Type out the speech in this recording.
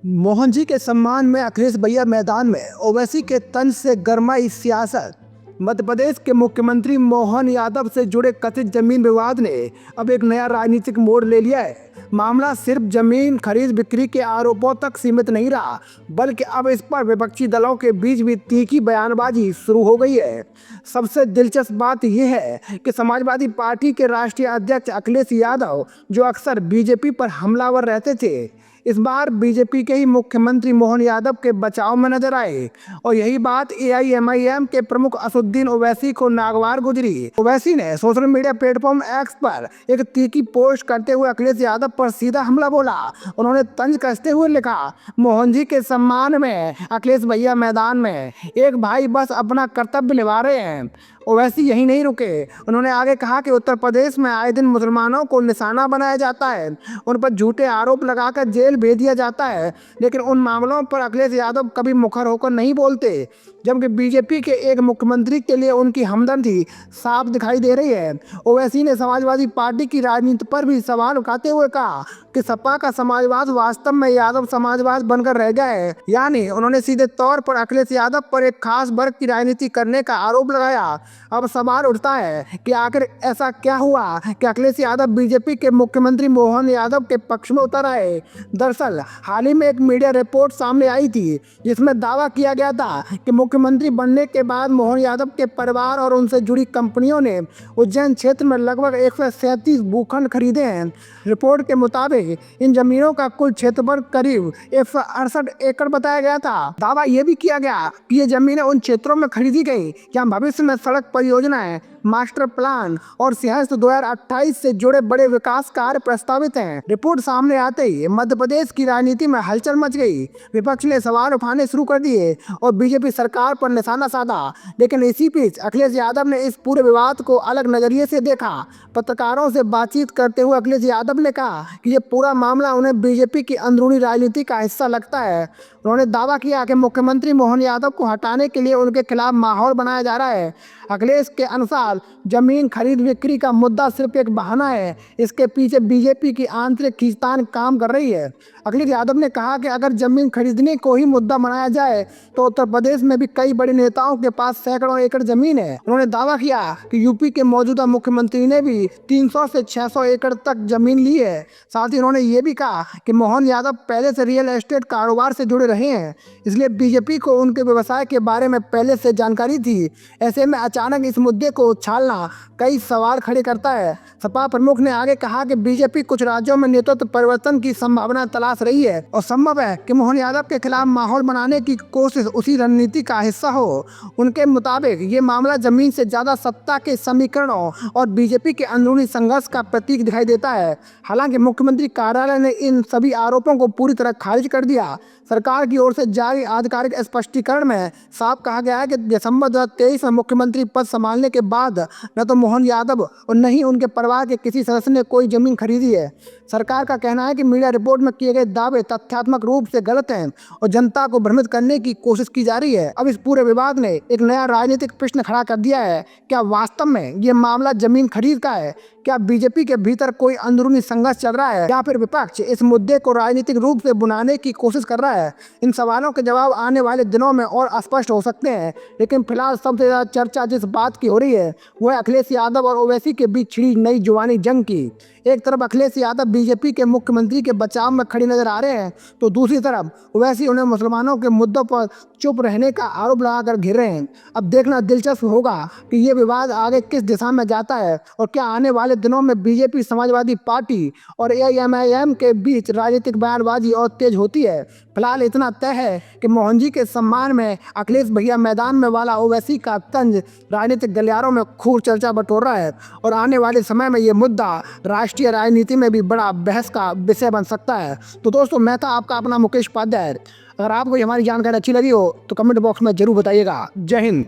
मोहन जी के सम्मान में अखिलेश भैया मैदान में, ओवैसी के तंज से गरमाई सियासत। मध्य प्रदेश के मुख्यमंत्री मोहन यादव से जुड़े कथित जमीन विवाद ने अब एक नया राजनीतिक मोड़ ले लिया है। मामला सिर्फ जमीन खरीद बिक्री के आरोपों तक सीमित नहीं रहा, बल्कि अब इस पर विपक्षी दलों के बीच भी तीखी बयानबाजी शुरू हो गई है। सबसे दिलचस्प बात यह है कि समाजवादी पार्टी के राष्ट्रीय अध्यक्ष अखिलेश यादव, जो अक्सर बीजेपी पर हमलावर रहते थे, इस बार बीजेपी के ही मुख्यमंत्री मोहन यादव के बचाव में नजर आए। और यही बात एआईएमआईएम के प्रमुख असदुद्दीन ओवैसी को नागवार गुजरी। ओवैसी ने सोशल मीडिया प्लेटफॉर्म एक्स पर एक तीखी पोस्ट करते हुए अखिलेश यादव पर सीधा हमला बोला। उन्होंने तंज कसते हुए लिखा, मोहन जी के सम्मान में अखिलेश भैया मैदान में, एक भाई बस अपना कर्तव्य निभा रहे हैं। ओवैसी यही नहीं रुके, उन्होंने आगे कहा कि उत्तर प्रदेश में आए दिन मुसलमानों को निशाना बनाया जाता है, उन पर झूठे आरोप लगाकर जेल भेज दिया जाता है, लेकिन उन मामलों पर अखिलेश यादव कभी मुखर होकर नहीं बोलते। जबकि बीजेपी के एक मुख्यमंत्री के लिए उनकी हमदर्दी साफ दिखाई दे रही है। ओवैसी ने समाजवादी पार्टी की राजनीति पर भी सवाल उठाते हुए कहा कि सपा का समाजवाद वास्तव में यादव समाजवाद बनकर रह गया है। यानी उन्होंने सीधे तौर पर अखिलेश यादव पर एक खास वर्ग की राजनीति करने का आरोप लगाया। अब सवाल उठता है कि आखिर ऐसा क्या हुआ कि अखिलेश यादव बीजेपी के मुख्यमंत्री मोहन यादव के पक्ष में उतर आए। दरअसल हाल ही में एक मीडिया रिपोर्ट सामने आई थी, जिसमें दावा किया गया था कि मुख्यमंत्री बनने के बाद मोहन यादव के परिवार और उनसे जुड़ी कंपनियों ने उज्जैन क्षेत्र में लगभग 137 भूखंड खरीदे हैं। रिपोर्ट के मुताबिक इन जमीनों का कुल क्षेत्रफल करीब 168 एकड़ बताया गया था। दावा यह भी किया गया कि ये जमीनें उन क्षेत्रों में खरीदी गई जहां भविष्य में सड़क परियोजनाएं, मास्टर प्लान और सिंहस्थ 2028 से जुड़े बड़े विकास कार्य प्रस्तावित हैं। रिपोर्ट सामने आते ही मध्य प्रदेश की राजनीति में हलचल मच गई। विपक्ष ने सवाल उठाने शुरू कर दिए और बीजेपी सरकार पर निशाना साधा। लेकिन इसी बीच अखिलेश यादव ने इस पूरे विवाद को अलग नजरिए से देखा। पत्रकारों से बातचीत करते हुए अखिलेश यादव ने कहा कि ये पूरा मामला उन्हें बीजेपी की अंदरूनी राजनीति का हिस्सा लगता है। उन्होंने दावा किया कि मुख्यमंत्री मोहन यादव को हटाने के लिए उनके खिलाफ माहौल बनाया जा रहा है। अखिलेश के अनुसार जमीन खरीद बिक्री का मुद्दा सिर्फ एक बहाना है, इसके पीछे बीजेपी की आंतरिक खींचतान काम कर रही है। अखिलेश यादव ने कहा कि अगर जमीन खरीदने को ही मुद्दा बनाया जाए तो उत्तर प्रदेश में भी कई बड़े नेताओं के पास सैकड़ों एकड़ जमीन है। उन्होंने दावा किया कि यूपी के मौजूदा मुख्यमंत्री ने भी 300 से 600 एकड़ तक जमीन ली है। साथ ही उन्होंने ये भी कहा कि मोहन यादव पहले से रियल एस्टेट कारोबार से जुड़े रहे हैं, इसलिए बीजेपी को उनके व्यवसाय के बारे में पहले से जानकारी थी। ऐसे में अचानक इस मुद्दे को उछालना कई सवाल खड़े करता है। सपा प्रमुख ने आगे कहा कि बीजेपी कुछ राज्यों में नेतृत्व परिवर्तन की संभावना तलाश रही है और संभव है कि मोहन यादव के खिलाफ माहौल बनाने की कोशिश उसी रणनीति का हिस्सा हो। उनके मुताबिक ये मामला जमीन से ज्यादा सत्ता के समीकरणों और बीजेपी के अंदरूनी संघर्ष का प्रतीक दिखाई देता है। हालांकि मुख्यमंत्री कार्यालय ने इन सभी आरोपों को पूरी तरह खारिज कर दिया। सरकार की ओर से जारी आधिकारिक स्पष्टीकरण में साफ कहा गया है कि दिसंबर 2023 में मुख्यमंत्री पद संभालने के बाद न तो मोहन यादव और न ही उनके परिवार के किसी सदस्य ने कोई जमीन खरीदी है। सरकार का कहना है कि मीडिया रिपोर्ट में किए गए दावे तथ्यात्मक रूप से गलत हैं और जनता को भ्रमित करने की कोशिश की जा रही है। अब इस पूरे विवाद ने एक नया राजनीतिक प्रश्न खड़ा कर दिया है। क्या वास्तव में ये मामला जमीन खरीद का है? क्या बीजेपी के भीतर कोई अंदरूनी संघर्ष चल रहा है या फिर विपक्ष इस मुद्दे को राजनीतिक रूप से बुनाने की कोशिश कर रहा है? इन सवालों के जवाब आने वाले दिनों में और स्पष्ट हो सकते हैं। लेकिन फिलहाल सबसे ज्यादा चर्चा जिस बात की हो रही है वो है अखिलेश यादव और ओवैसी के बीच छिड़ी नई जुबानी जंग की। एक तरफ अखिलेश यादव बीजेपी के मुख्यमंत्री के बचाव में खड़े नजर आ रहे हैं, तो दूसरी तरफ ओवैसी उन्हें मुसलमानों के मुद्दों पर चुप रहने का आरोप लगाकर घिर रहे हैं। अब देखना दिलचस्प होगा कि ये विवाद आगे किस दिशा में जाता है और क्या आने वाले दिनों में बीजेपी, समाजवादी पार्टी और एआईएमआईएम के बीच राजनीतिक बयानबाजी और तेज होती है। फिलहाल इतना तय है कि मोहन जी के सम्मान में अखिलेश भैया मैदान में वाला ओवैसी का तंज राजनीतिक गलियारों में खूब चर्चा बटोर रहा है और आने वाले समय में ये मुद्दा राष्ट्रीय राजनीति में भी बड़ा बहस का विषय बन सकता है। तो दोस्तों, मैं था आपका अपना मुकेश उपाध्याय। अगर आपको हमारी जानकारी अच्छी लगी हो तो कमेंट बॉक्स में जरूर बताइएगा। जय हिंद।